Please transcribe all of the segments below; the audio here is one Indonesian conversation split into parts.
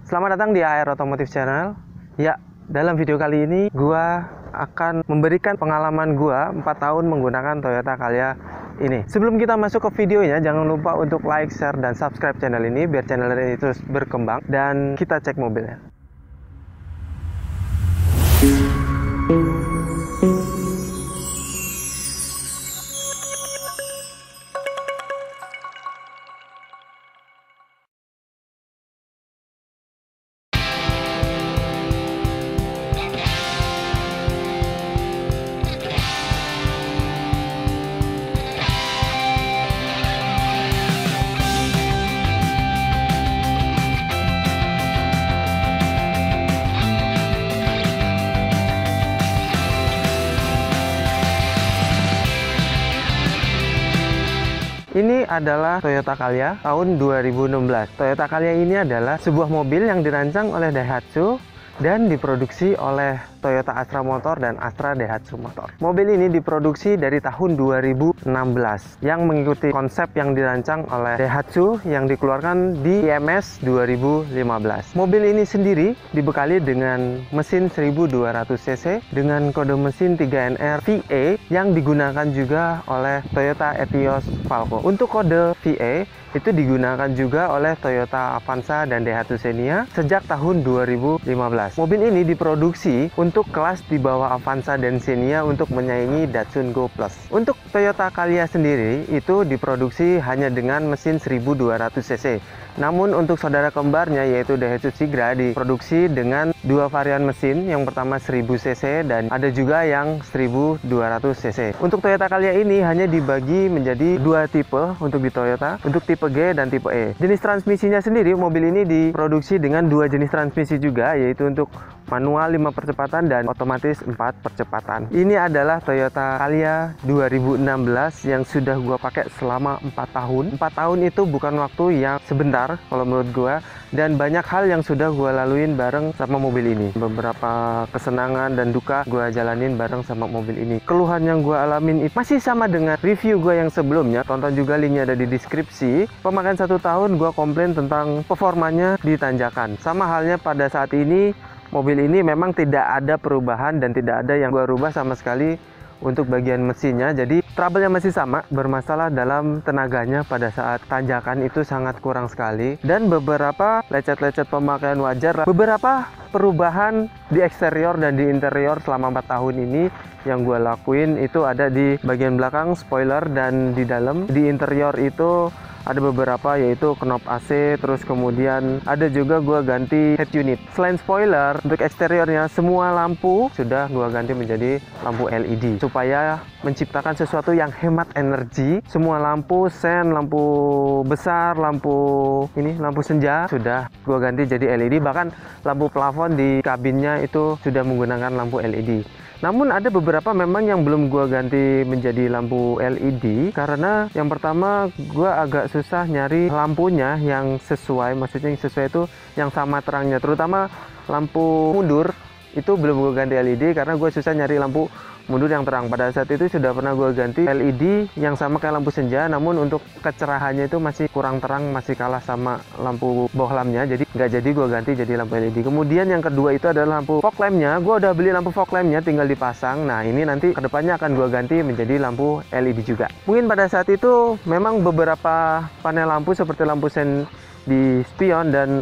Selamat datang di AR Automotive Channel. Ya, dalam video kali ini gua akan memberikan pengalaman gua 4 tahun menggunakan Toyota Calya ini. Sebelum kita masuk ke videonya, jangan lupa untuk like, share, dan subscribe channel ini biar channel ini terus berkembang. Dan kita cek mobilnya. Ini adalah Toyota Calya tahun 2016. Toyota Calya ini adalah sebuah mobil yang dirancang oleh Daihatsu dan diproduksi oleh Toyota Astra Motor dan Astra Daihatsu Motor. Mobil ini diproduksi dari tahun 2016 yang mengikuti konsep yang dirancang oleh Daihatsu yang dikeluarkan di IMS 2015. Mobil ini sendiri dibekali dengan mesin 1200 cc dengan kode mesin 3NR VA yang digunakan juga oleh Toyota Etios Falco. Untuk kode VA itu digunakan juga oleh Toyota Avanza dan Daihatsu Xenia sejak tahun 2015. Mobil ini diproduksi untuk kelas di bawah Avanza dan Xenia untuk menyaingi Datsun Go Plus. Untuk Toyota Calya sendiri itu diproduksi hanya dengan mesin 1200 cc. Namun untuk saudara kembarnya yaitu Daihatsu Sigra diproduksi dengan dua varian mesin, yang pertama 1000 cc dan ada juga yang 1200 cc. Untuk Toyota Calya ini hanya dibagi menjadi dua tipe untuk di Toyota, untuk tipe G dan tipe E. Jenis transmisinya sendiri, mobil ini diproduksi dengan dua jenis transmisi juga, yaitu untuk manual 5 percepatan dan otomatis 4 percepatan. Ini adalah Toyota Calya 2016 yang sudah gua pakai selama 4 tahun. 4 tahun itu bukan waktu yang sebentar kalau menurut gua, dan banyak hal yang sudah gua laluin bareng sama mobil ini. Beberapa kesenangan dan duka gua jalanin bareng sama mobil ini. Keluhan yang gua alamin itu masih sama dengan review gua yang sebelumnya. Tonton juga, linknya ada di deskripsi. Pemakaian 1 tahun gua komplain tentang performanya di tanjakan. Sama halnya pada saat ini, mobil ini memang tidak ada perubahan dan tidak ada yang gua rubah sama sekali untuk bagian mesinnya. Jadi trouble-nya masih sama, bermasalah dalam tenaganya pada saat tanjakan itu sangat kurang sekali. Dan beberapa lecet-lecet pemakaian wajar. Beberapa perubahan di eksterior dan di interior selama 4 tahun ini yang gue lakuin itu ada di bagian belakang spoiler dan di dalam. Di interior itu ada beberapa, yaitu knob AC, terus kemudian ada juga gua ganti head unit. Selain spoiler, untuk eksteriornya semua lampu sudah gua ganti menjadi lampu LED supaya menciptakan sesuatu yang hemat energi. Semua lampu sen, lampu besar, lampu senja sudah gua ganti jadi LED. Bahkan lampu plafon di kabinnya itu sudah menggunakan lampu LED. Namun ada beberapa memang yang belum gua ganti menjadi lampu LED karena yang pertama gua agak susah nyari lampunya yang sesuai, maksudnya yang sesuai itu yang sama terangnya, terutama lampu mundur itu belum gua ganti LED karena gua susah nyari lampu mundur yang terang. Pada saat itu sudah pernah gua ganti LED yang sama kayak lampu senja, namun untuk kecerahannya itu masih kurang terang, masih kalah sama lampu bohlamnya, jadi nggak jadi gua ganti jadi lampu LED. Kemudian yang kedua itu adalah lampu fog lampnya. Gua udah beli lampu fog lampnya, tinggal dipasang. Nah ini nanti kedepannya akan gua ganti menjadi lampu LED juga. Mungkin pada saat itu memang beberapa panel lampu seperti lampu sen di spion dan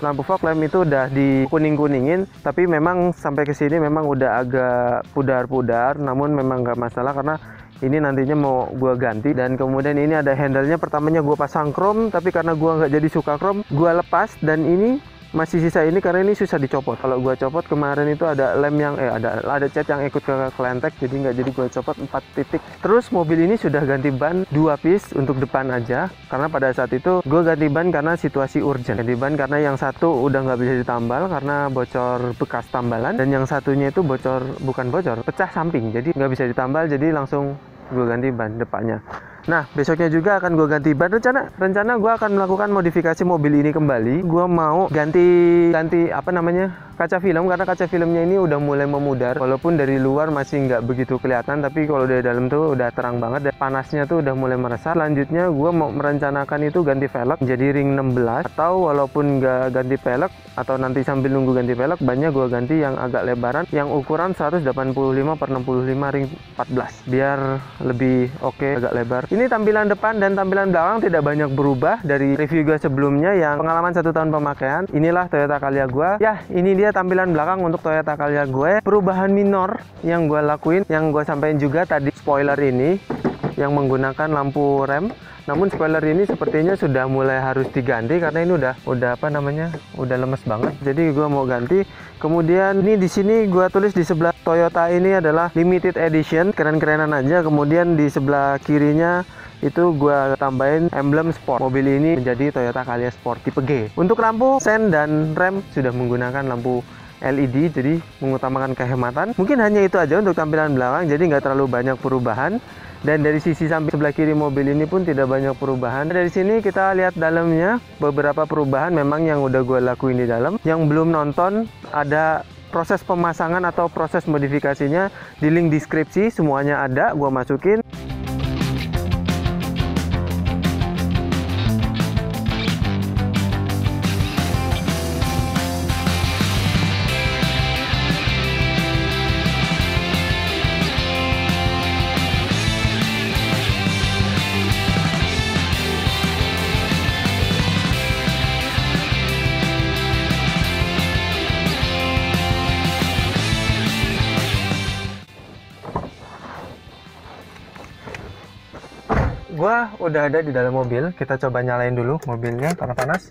lampu fog lamp itu udah di kuning-kuningin, tapi memang sampai ke sini memang udah agak pudar-pudar, namun memang nggak masalah karena ini nantinya mau gua ganti. Dan kemudian ini ada handle-nya, pertamanya gua pasang chrome, tapi karena gua nggak jadi suka chrome, gua lepas, dan ini masih sisa ini karena ini susah dicopot. Kalau gua copot kemarin itu ada lem yang ada cat yang ikut ke kelentek, jadi nggak jadi gua copot 4 titik. Terus mobil ini sudah ganti ban 2 piece untuk depan aja, karena pada saat itu gua ganti ban karena situasi urgent. Ganti ban karena yang satu udah nggak bisa ditambal karena bocor bekas tambalan, dan yang satunya itu pecah samping, jadi nggak bisa ditambal, jadi langsung gue ganti ban depannya. Nah, besoknya juga akan gue ganti ban. Rencana gue akan melakukan modifikasi mobil ini kembali. Gue mau ganti kaca film, karena kaca filmnya ini udah mulai memudar. Walaupun dari luar masih nggak begitu kelihatan, tapi kalau dari dalam tuh udah terang banget dan panasnya tuh udah mulai meresap. Selanjutnya gue mau merencanakan itu ganti velg jadi ring 16, atau walaupun nggak ganti velg atau nanti sambil nunggu ganti velg, bannya gue ganti yang agak lebaran, yang ukuran 185/65 ring 14 biar lebih oke, agak lebar. Ini tampilan depan dan tampilan belakang tidak banyak berubah dari review gue sebelumnya yang pengalaman 1 tahun pemakaian. Inilah Toyota Calya gue. Ya, ini dia tampilan belakang untuk Toyota Calya gue. Perubahan minor yang gue lakuin, yang gue sampaikan juga tadi, spoiler ini yang menggunakan lampu rem. Namun spoiler ini sepertinya sudah mulai harus diganti karena ini udah apa namanya, udah lemes banget. Jadi gue mau ganti. Kemudian ini di sini gue tulis di sebelah Toyota ini adalah limited edition, keren-kerenan aja. Kemudian di sebelah kirinya itu gue tambahin emblem sport. Mobil ini menjadi Toyota Calya Sport tipe G. Untuk lampu sen dan rem sudah menggunakan lampu LED, jadi mengutamakan kehematan. Mungkin hanya itu aja untuk tampilan belakang, jadi nggak terlalu banyak perubahan. Dan dari sisi samping sebelah kiri mobil ini pun tidak banyak perubahan. Dari sini kita lihat dalamnya, beberapa perubahan memang yang udah gue lakuin di dalam. Yang belum nonton, ada proses pemasangan atau proses modifikasinya di link deskripsi, semuanya ada, gue masukin. Gua udah ada di dalam mobil. Kita coba nyalain dulu mobilnya karena panas.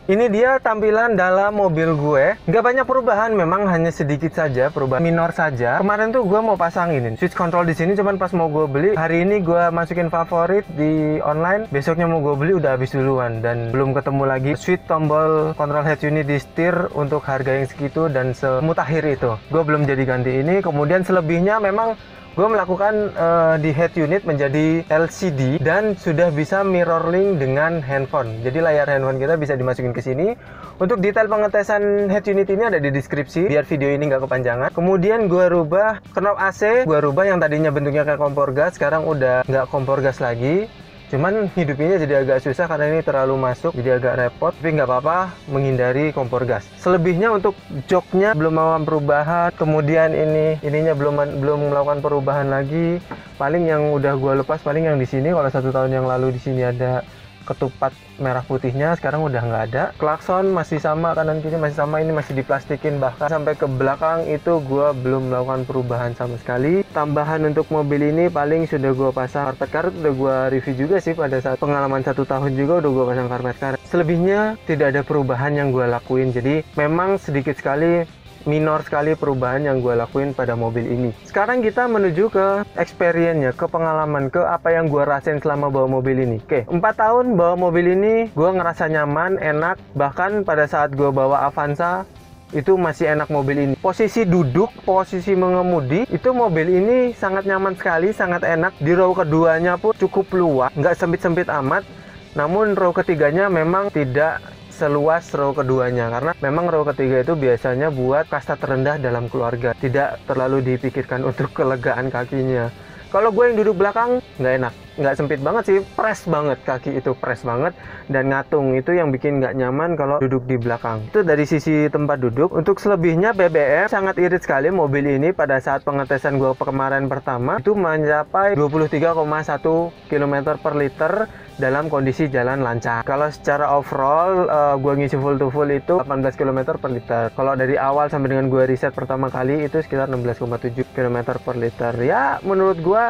Ini dia tampilan dalam mobil gue. Nggak banyak perubahan, memang hanya sedikit saja, perubahan minor saja. Kemarin tuh gue mau pasang ini switch control di sini, cuman pas mau gue beli, hari ini gue masukin favorit di online, besoknya mau gue beli udah habis duluan dan belum ketemu lagi switch tombol control head unit di setir untuk harga yang segitu dan semutakhir itu. Gue belum jadi ganti ini. Kemudian selebihnya memang gue melakukan di head unit menjadi LCD dan sudah bisa mirroring dengan handphone. Jadi layar handphone kita bisa dimasukin ke sini. Untuk detail pengetesan head unit ini ada di deskripsi biar video ini nggak kepanjangan. Kemudian gue rubah knob AC, gue rubah yang tadinya bentuknya kayak kompor gas, sekarang udah nggak kompor gas lagi. Cuman hidupinnya jadi agak susah karena ini terlalu masuk, jadi agak repot. Tapi nggak apa-apa, menghindari kompor gas. Selebihnya untuk joknya belum melakukan perubahan. Kemudian ininya belum melakukan perubahan lagi. Paling yang udah gue lepas paling yang di sini. Kalau 1 tahun yang lalu di sini ada ketupat merah putihnya, sekarang udah nggak ada. Klakson masih sama, kanan kiri masih sama, ini masih diplastikin. Bahkan sampai ke belakang itu gue belum melakukan perubahan sama sekali. Tambahan untuk mobil ini paling sudah gue pasang karpet karet, udah gue review juga sih pada saat pengalaman 1 tahun juga udah gue pasang karpet karet. Selebihnya tidak ada perubahan yang gue lakuin, jadi memang sedikit sekali, minor sekali perubahan yang gue lakuin pada mobil ini. Sekarang kita menuju ke experience-nya, ke pengalaman, ke apa yang gue rasain selama bawa mobil ini. Oke, 4 tahun bawa mobil ini, gue ngerasa nyaman, enak. Bahkan pada saat gue bawa Avanza, itu masih enak mobil ini. Posisi duduk, posisi mengemudi, itu mobil ini sangat nyaman sekali, sangat enak. Di row keduanya pun cukup luas, nggak sempit-sempit amat. Namun row ketiganya memang tidak seluas row keduanya, karena memang row ketiga itu biasanya buat kasta terendah dalam keluarga, tidak terlalu dipikirkan untuk kelegaan kakinya. Kalau gue yang duduk belakang nggak enak, nggak sempit banget sih, press banget, kaki itu press banget dan ngatung, itu yang bikin nggak nyaman kalau duduk di belakang. Itu dari sisi tempat duduk. Untuk selebihnya BBM sangat irit sekali mobil ini. Pada saat pengetesan gue kemarin pertama itu mencapai 23,1 km per liter dalam kondisi jalan lancar. Kalau secara overall gue ngisi full to full itu 18 km per liter. Kalau dari awal sampai dengan gue riset pertama kali itu sekitar 16,7 km per liter. Ya menurut gue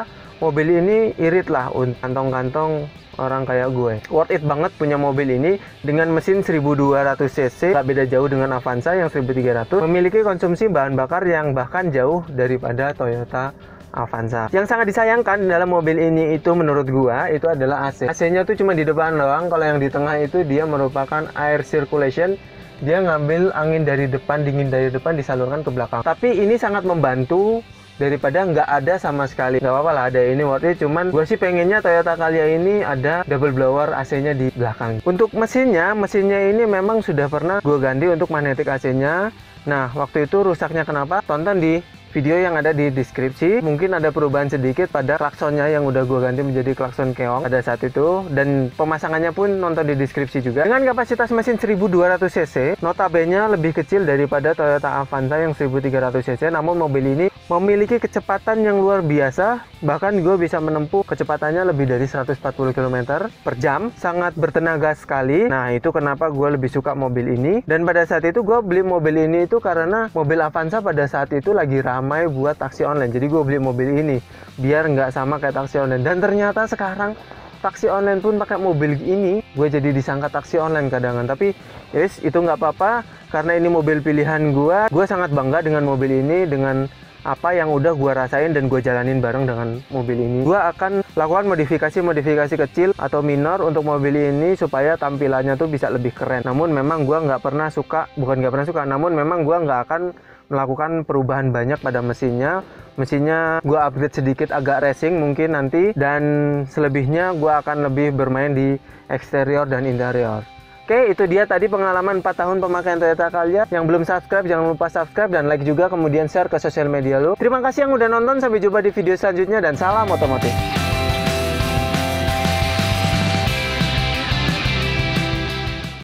mobil ini irit lah untuk kantong-kantong orang kayak gue. Worth it banget punya mobil ini dengan mesin 1200 cc, gak beda jauh dengan Avanza yang 1300. Memiliki konsumsi bahan bakar yang bahkan jauh daripada Toyota Avanza. Yang sangat disayangkan dalam mobil ini itu menurut gua itu adalah AC. AC-nya tuh cuma di depan doang. Kalau yang di tengah itu dia merupakan air circulation. Dia ngambil angin dari depan, dingin dari depan, disalurkan ke belakang. Tapi ini sangat membantu daripada nggak ada sama sekali. Nggak apa-apa lah ada ini worth it, cuman gue sih pengennya Toyota Calya ini ada double blower AC-nya di belakang. Untuk mesinnya ini memang sudah pernah gue ganti untuk magnetic AC-nya. Nah, waktu itu rusaknya kenapa? Tonton di video yang ada di deskripsi. Mungkin ada perubahan sedikit pada klaksonnya yang udah gue ganti menjadi klakson keong pada saat itu, dan pemasangannya pun nonton di deskripsi juga. Dengan kapasitas mesin 1200 cc, notabene lebih kecil daripada Toyota Avanza yang 1300 cc, namun mobil ini memiliki kecepatan yang luar biasa. Bahkan gue bisa menempuh kecepatannya lebih dari 140 km per jam, sangat bertenaga sekali. Nah, itu kenapa gue lebih suka mobil ini. Dan pada saat itu gue beli mobil ini itu karena mobil Avanza pada saat itu lagi ramai buat taksi online, jadi gue beli mobil ini biar nggak sama kayak taksi online. Dan ternyata sekarang taksi online pun pakai mobil ini, gue jadi disangka taksi online kadang-kadang. Tapi yes, itu nggak apa-apa karena ini mobil pilihan gue sangat bangga dengan mobil ini, dengan apa yang udah gue rasain dan gue jalanin bareng dengan mobil ini. Gue akan lakukan modifikasi kecil atau minor untuk mobil ini supaya tampilannya tuh bisa lebih keren. Namun memang gue nggak pernah suka, namun memang gue nggak akan melakukan perubahan banyak pada mesinnya. Mesinnya gue upgrade sedikit agak racing mungkin nanti, dan selebihnya gue akan lebih bermain di eksterior dan interior. Oke, itu dia tadi pengalaman 4 tahun pemakaian Toyota Calya. Yang belum subscribe, jangan lupa subscribe dan like juga, kemudian share ke sosial media lo. Terima kasih yang udah nonton, sampai jumpa di video selanjutnya dan salam otomotif.